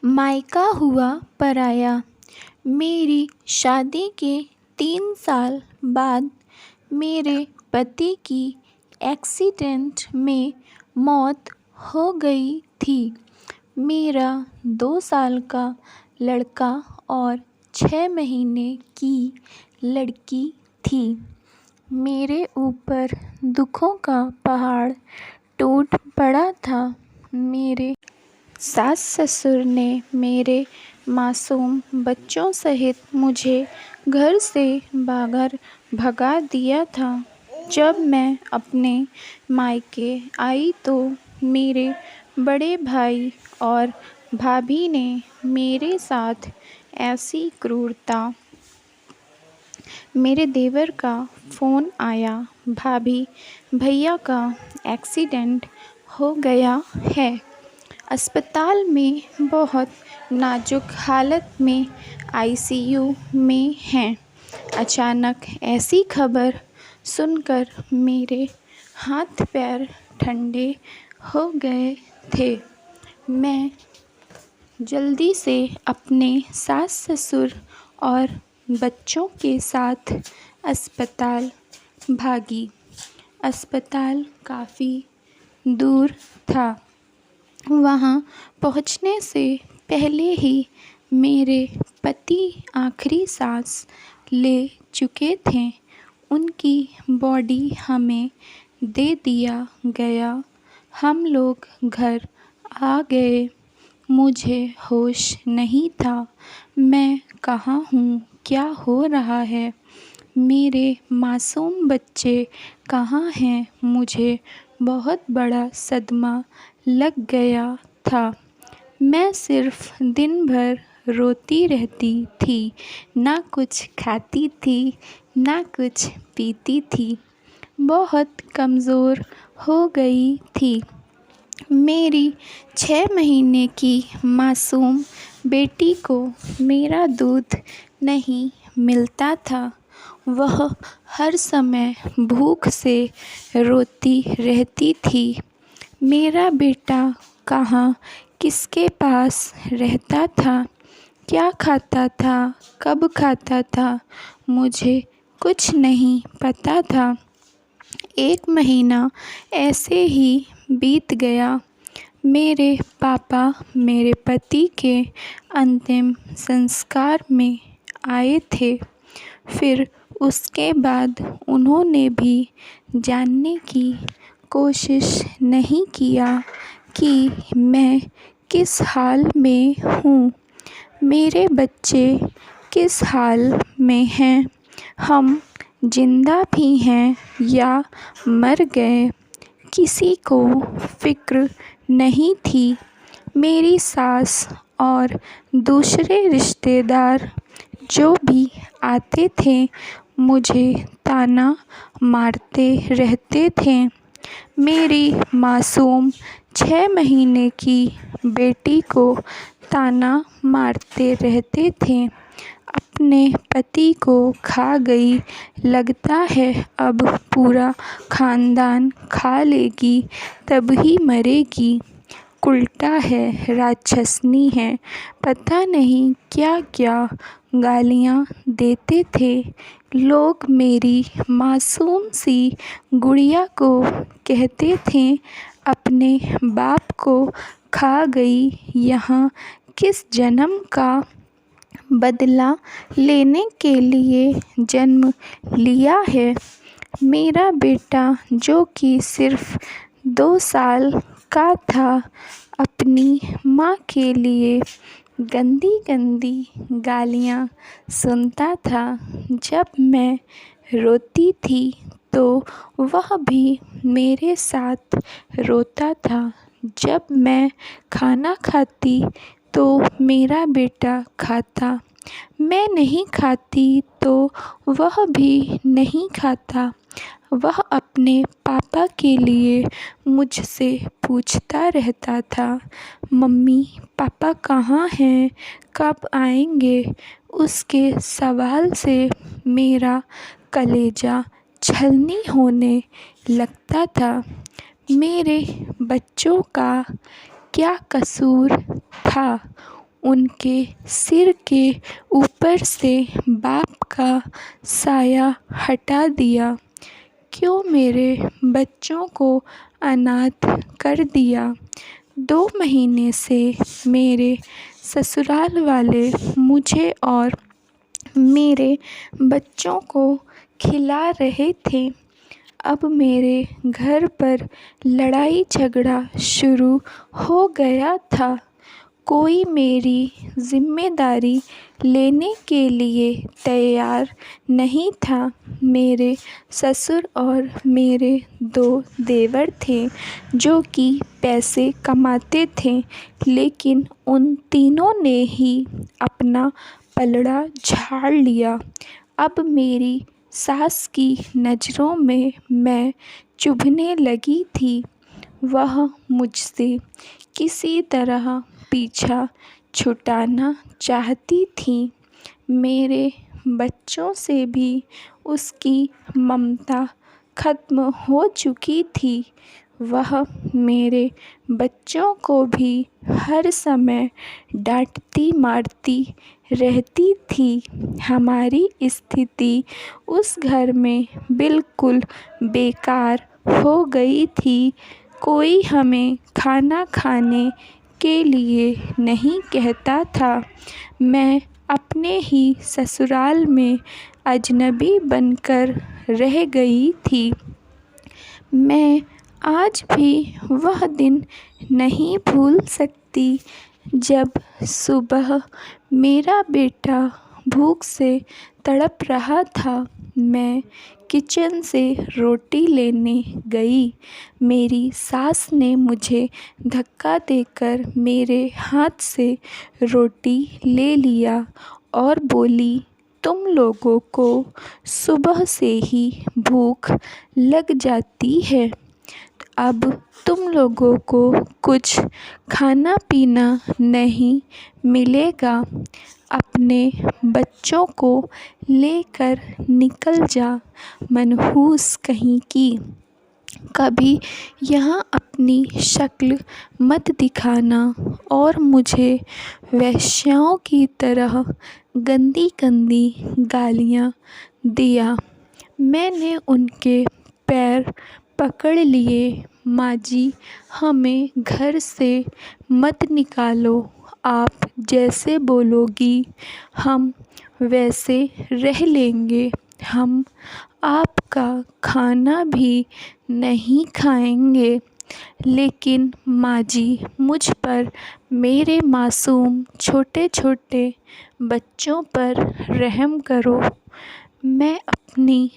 मायका हुआ पराया। मेरी शादी के 3 साल बाद मेरे पति की एक्सीडेंट में मौत हो गई थी। मेरा 2 साल का लड़का और 6 महीने की लड़की थी। मेरे ऊपर दुखों का पहाड़ टूट पड़ा था। मेरे सास ससुर ने मेरे मासूम बच्चों सहित मुझे घर से बाहर भगा दिया था। जब मैं अपने मायके आई तो मेरे बड़े भाई और भाभी ने मेरे साथ ऐसी क्रूरता। मेरे देवर का फ़ोन आया, भाभी भैया का एक्सीडेंट हो गया है, अस्पताल में बहुत नाजुक हालत में आईसीयू में हैं। अचानक ऐसी खबर सुनकर मेरे हाथ पैर ठंडे हो गए थे। मैं जल्दी से अपने सास ससुर और बच्चों के साथ अस्पताल भागी। अस्पताल काफ़ी दूर था। वहाँ पहुँचने से पहले ही मेरे पति आखिरी सांस ले चुके थे। उनकी बॉडी हमें दे दिया गया। हम लोग घर आ गए। मुझे होश नहीं था। मैं कहाँ हूँ, क्या हो रहा है, मेरे मासूम बच्चे कहाँ हैं। मुझे बहुत बड़ा सदमा लग गया था। मैं सिर्फ दिन भर रोती रहती थी, ना कुछ खाती थी, ना कुछ पीती थी। बहुत कमज़ोर हो गई थी। मेरी 6 महीने की मासूम बेटी को मेरा दूध नहीं मिलता था। वह हर समय भूख से रोती रहती थी। मेरा बेटा कहाँ, किसके पास रहता था, क्या खाता था, कब खाता था, मुझे कुछ नहीं पता था। 1 महीना ऐसे ही बीत गया। मेरे पापा मेरे पति के अंतिम संस्कार में आए थे। फिर उसके बाद उन्होंने भी जानने की कोशिश नहीं किया कि मैं किस हाल में हूँ, मेरे बच्चे किस हाल में हैं, हम जिंदा भी हैं या मर गए। किसी को फ़िक्र नहीं थी। मेरी सास और दूसरे रिश्तेदार जो भी आते थे मुझे ताना मारते रहते थे। मेरी मासूम 6 महीने की बेटी को ताना मारते रहते थे। अपने पति को खा गई, लगता है अब पूरा खानदान खा लेगी, तब ही मरेगी। उल्टा है, राक्षसनी है, पता नहीं क्या क्या गालियाँ देते थे लोग। मेरी मासूम सी गुड़िया को कहते थे अपने बाप को खा गई, यहाँ किस जन्म का बदला लेने के लिए जन्म लिया है। मेरा बेटा जो कि सिर्फ 2 साल का था, अपनी माँ के लिए गंदी गंदी गालियाँ सुनता था। जब मैं रोती थी तो वह भी मेरे साथ रोता था। जब मैं खाना खाती तो मेरा बेटा खाता, मैं नहीं खाती तो वह भी नहीं खाता। वह अपने पापा के लिए मुझसे पूछता रहता था, मम्मी पापा कहाँ हैं, कब आएंगे। उसके सवाल से मेरा कलेजा छलनी होने लगता था। मेरे बच्चों का क्या कसूर था, उनके सिर के ऊपर से बाप का साया हटा दिया। क्यों मेरे बच्चों को अनाथ कर दिया। 2 महीने से मेरे ससुराल वाले मुझे और मेरे बच्चों को खिला रहे थे। अब मेरे घर पर लड़ाई झगड़ा शुरू हो गया था। कोई मेरी ज़िम्मेदारी लेने के लिए तैयार नहीं था। मेरे ससुर और मेरे 2 देवर थे जो कि पैसे कमाते थे, लेकिन उन तीनों ने ही अपना पलड़ा झाड़ लिया। अब मेरी सास की नज़रों में मैं चुभने लगी थी। वह मुझसे किसी तरह पीछा छुड़ाना चाहती थी। मेरे बच्चों से भी उसकी ममता ख़त्म हो चुकी थी। वह मेरे बच्चों को भी हर समय डांटती मारती रहती थी। हमारी स्थिति उस घर में बिल्कुल बेकार हो गई थी। कोई हमें खाना खाने के लिए नहीं कहता था। मैं अपने ही ससुराल में अजनबी बनकर रह गई थी। मैं आज भी वह दिन नहीं भूल सकती जब सुबह मेरा बेटा भूख से तड़प रहा था। मैं किचन से रोटी लेने गई। मेरी सास ने मुझे धक्का देकर मेरे हाथ से रोटी ले लिया और बोली, तुम लोगों को सुबह से ही भूख लग जाती है। अब तुम लोगों को कुछ खाना पीना नहीं मिलेगा। अपने बच्चों को लेकर निकल जा, मनहूस कहीं की। कभी यहाँ अपनी शक्ल मत दिखाना और मुझे वेश्याओं की तरह गंदी गंदी गालियाँ दिया। मैंने उनके पैर पकड़ लिए। माँ जी, हमें घर से मत निकालो। आप जैसे बोलोगी हम वैसे रह लेंगे। हम आपका खाना भी नहीं खाएंगे। लेकिन माँ जी, मुझ पर, मेरे मासूम छोटे छोटे बच्चों पर रहम करो। मैं अपनी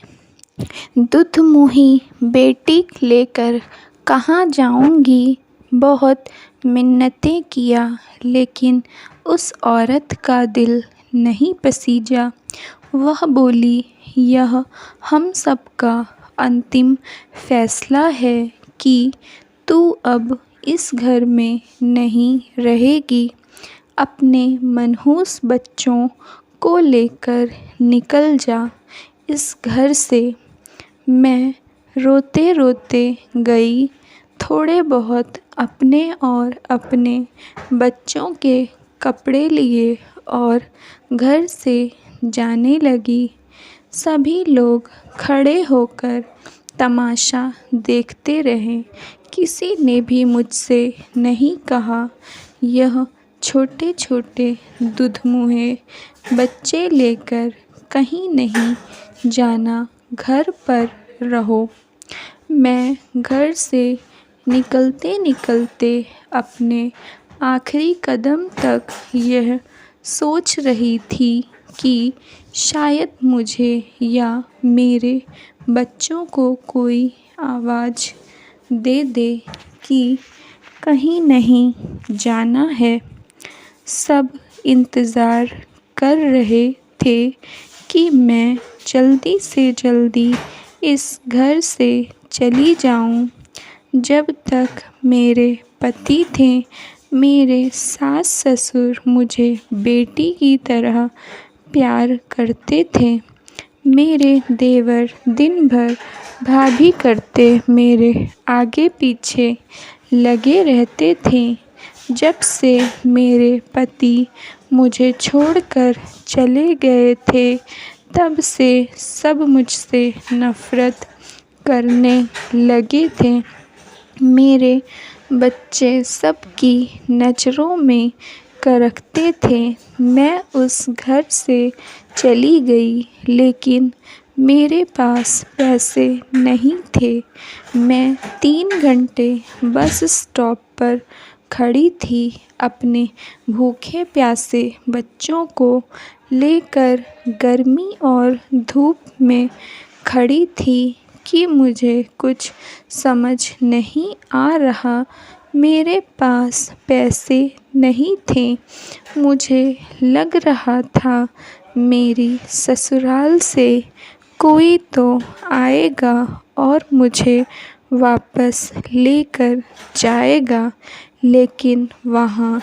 दुधमुही बेटी लेकर कहाँ जाऊँगी। बहुत मिन्नतें किया, लेकिन उस औरत का दिल नहीं पसीजा। वह बोली, यह हम सब का अंतिम फैसला है कि तू अब इस घर में नहीं रहेगी। अपने मनहूस बच्चों को लेकर निकल जा इस घर से। मैं रोते रोते गई। थोड़े बहुत अपने और अपने बच्चों के कपड़े लिए और घर से जाने लगी। सभी लोग खड़े होकर तमाशा देखते रहे। किसी ने भी मुझसे नहीं कहा, यह छोटे छोटे दुधमुहे बच्चे लेकर कहीं नहीं जाना, घर पर रहो। मैं घर से निकलते निकलते अपने आखिरी कदम तक यह सोच रही थी कि शायद मुझे या मेरे बच्चों को कोई आवाज़ दे दे कि कहीं नहीं जाना है। सब इंतज़ार कर रहे थे कि मैं जल्दी से जल्दी इस घर से चली जाऊं। जब तक मेरे पति थे, मेरे सास ससुर मुझे बेटी की तरह प्यार करते थे। मेरे देवर दिन भर भाभी करते मेरे आगे पीछे लगे रहते थे। जब से मेरे पति मुझे छोड़कर चले गए थे तब से सब मुझसे नफ़रत करने लगे थे। मेरे बच्चे सबकी नज़रों में करकते थे। मैं उस घर से चली गई लेकिन मेरे पास पैसे नहीं थे। मैं 3 घंटे बस स्टॉप पर खड़ी थी अपने भूखे प्यासे बच्चों को लेकर। गर्मी और धूप में खड़ी थी कि मुझे कुछ समझ नहीं आ रहा। मेरे पास पैसे नहीं थे। मुझे लग रहा था मेरी ससुराल से कोई तो आएगा और मुझे वापस लेकर जाएगा, लेकिन वहाँ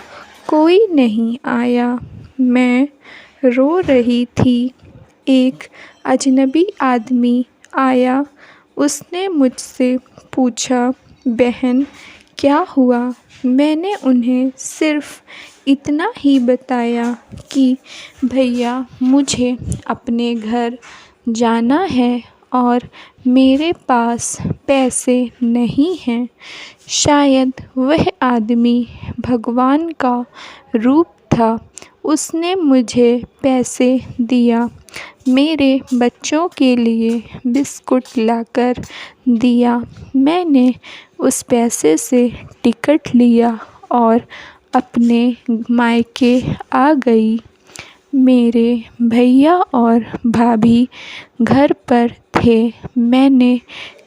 कोई नहीं आया। मैं रो रही थी। एक अजनबी आदमी आया। उसने मुझसे पूछा, बहन क्या हुआ? मैंने उन्हें सिर्फ़ इतना ही बताया कि भैया मुझे अपने घर जाना है और मेरे पास पैसे नहीं हैं। शायद वह आदमी भगवान का रूप था। उसने मुझे पैसे दिया, मेरे बच्चों के लिए बिस्कुट लाकर दिया। मैंने उस पैसे से टिकट लिया और अपने मायके आ गई। मेरे भैया और भाभी घर पर थे। मैंने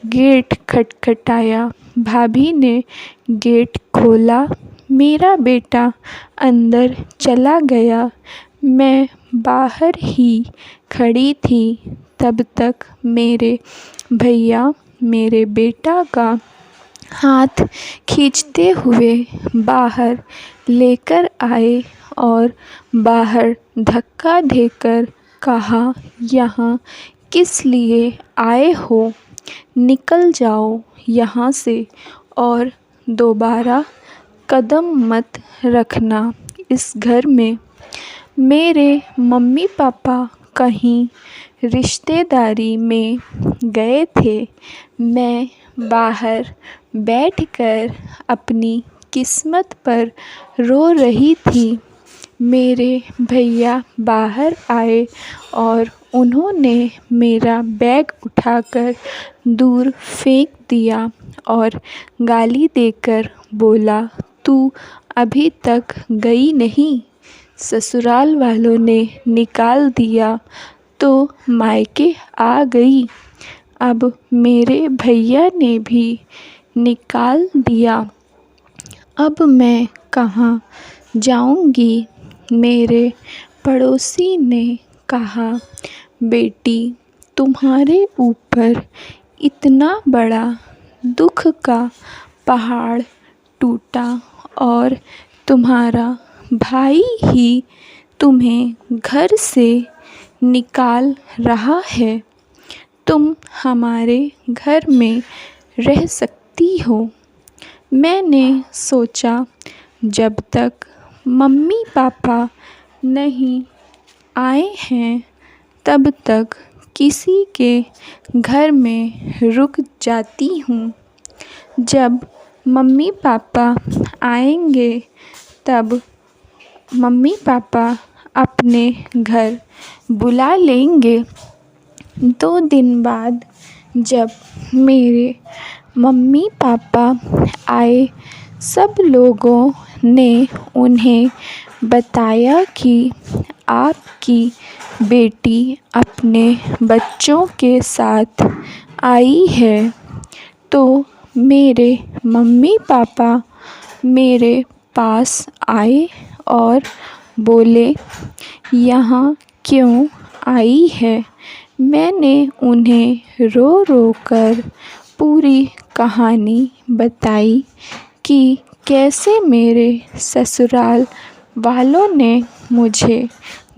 गेट खटखटाया। भाभी ने गेट खोला। मेरा बेटा अंदर चला गया। मैं बाहर ही खड़ी थी। तब तक मेरे भैया मेरे बेटा का हाथ खींचते हुए बाहर लेकर आए और बाहर धक्का देकर कहा, यहाँ किस लिए आए हो? निकल जाओ यहाँ से और दोबारा कदम मत रखना इस घर में। मेरे मम्मी पापा कहीं रिश्तेदारी में गए थे। मैं बाहर बैठकर अपनी किस्मत पर रो रही थी। मेरे भैया बाहर आए और उन्होंने मेरा बैग उठाकर दूर फेंक दिया और गाली देकर बोला, तू अभी तक गई नहीं? ससुराल वालों ने निकाल दिया तो मायके आ गई। अब मेरे भैया ने भी निकाल दिया। अब मैं कहाँ जाऊँगी? मेरे पड़ोसी ने कहा, बेटी तुम्हारे ऊपर इतना बड़ा दुख का पहाड़ टूटा और तुम्हारा भाई ही तुम्हें घर से निकाल रहा है। तुम हमारे घर में रह सकती हो। मैंने सोचा जब तक मम्मी पापा नहीं आए हैं तब तक किसी के घर में रुक जाती हूँ। जब मम्मी पापा आएंगे तब मम्मी पापा अपने घर बुला लेंगे। 2 दिन बाद जब मेरे मम्मी पापा आए, सब लोगों ने उन्हें बताया कि आपकी बेटी अपने बच्चों के साथ आई है। तो मेरे मम्मी पापा मेरे पास आए और बोले, यहाँ क्यों आई है? मैंने उन्हें रो रो कर पूरी कहानी बताई कि कैसे मेरे ससुराल वालों ने मुझे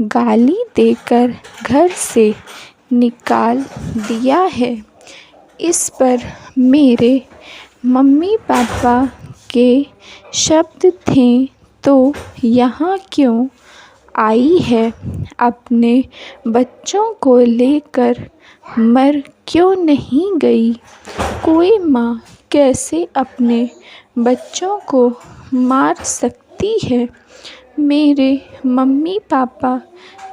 गाली देकर घर से निकाल दिया है। इस पर मेरे मम्मी पापा के शब्द थे तो यहाँ क्यों आई है? अपने बच्चों को लेकर मर क्यों नहीं गई? कोई माँ कैसे अपने बच्चों को मार सकती है? मेरे मम्मी पापा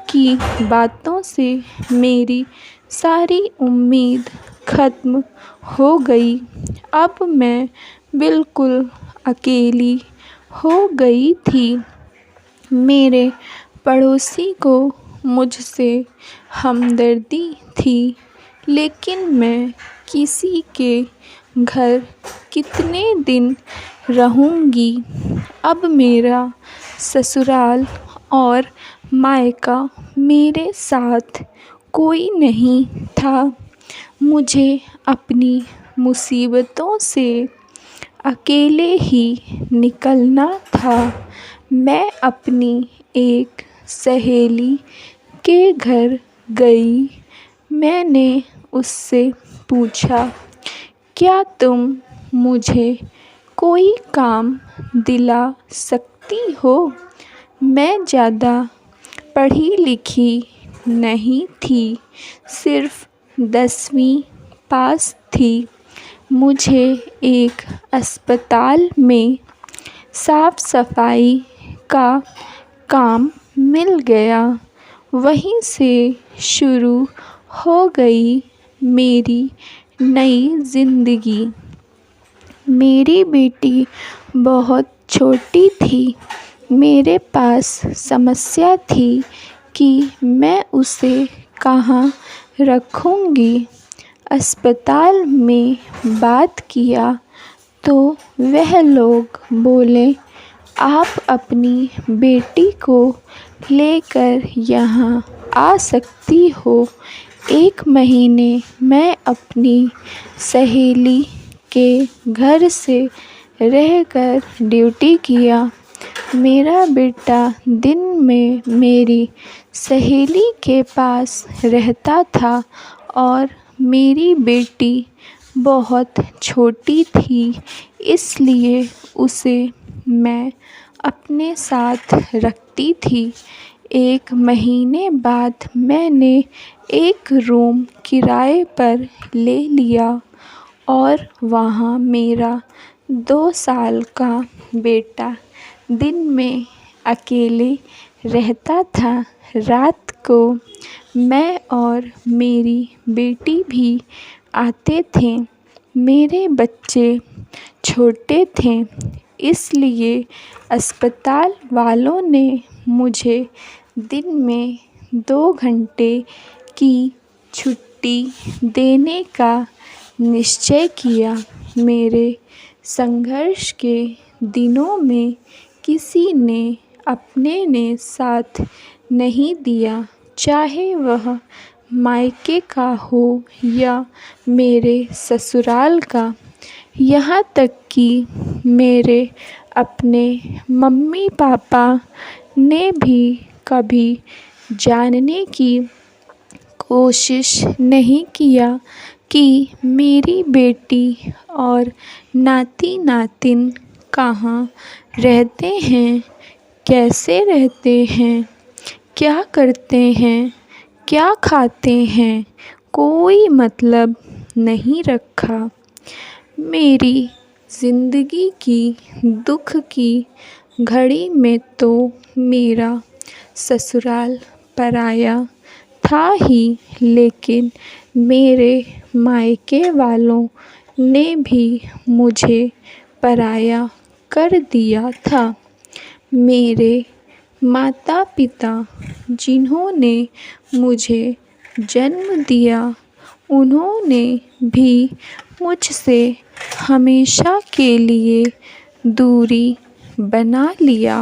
की बातों से मेरी सारी उम्मीद ख़त्म हो गई। अब मैं बिल्कुल अकेली हो गई थी। मेरे पड़ोसी को मुझसे हमदर्दी थी, लेकिन मैं किसी के घर कितने दिन रहूँगी? अब मेरा ससुराल और मायका मेरे साथ कोई नहीं था। मुझे अपनी मुसीबतों से अकेले ही निकलना था। मैं अपनी एक सहेली के घर गई। मैंने उससे पूछा, क्या तुम मुझे कोई काम दिला सकती हो? मैं ज़्यादा पढ़ी लिखी नहीं थी, सिर्फ 10वीं पास थी। मुझे एक अस्पताल में साफ सफाई का काम मिल गया। वहीं से शुरू हो गई मेरी नई ज़िंदगी। मेरी बेटी बहुत छोटी थी। मेरे पास समस्या थी कि मैं उसे कहाँ रखूँगी। अस्पताल में बात किया तो वह लोग बोले, आप अपनी बेटी को लेकर यहाँ आ सकती हो। 1 महीने मैं अपनी सहेली के घर से रहकर ड्यूटी किया। मेरा बेटा दिन में मेरी सहेली के पास रहता था और मेरी बेटी बहुत छोटी थी, इसलिए उसे मैं अपने साथ रखती थी। 1 महीने बाद मैंने एक रूम किराए पर ले लिया और वहाँ मेरा 2 साल का बेटा दिन में अकेले रहता था। रात को मैं और मेरी बेटी भी आते थे। मेरे बच्चे छोटे थे, इसलिए अस्पताल वालों ने मुझे दिन में 2 घंटे की छुट्टी देने का निश्चय किया। मेरे संघर्ष के दिनों में किसी ने अपने ने साथ नहीं दिया, चाहे वह मायके का हो या मेरे ससुराल का। यहाँ तक कि मेरे अपने मम्मी पापा ने भी कभी जानने की कोशिश नहीं किया कि मेरी बेटी और नाती नातिन कहाँ रहते हैं, कैसे रहते हैं, क्या करते हैं, क्या खाते हैं। कोई मतलब नहीं रखा। मेरी ज़िंदगी की दुख की घड़ी में तो मेरा ससुराल पराया था ही, लेकिन मेरे मायके वालों ने भी मुझे पराया कर दिया था। मेरे माता पिता जिन्होंने मुझे जन्म दिया, उन्होंने भी मुझसे हमेशा के लिए दूरी बना लिया।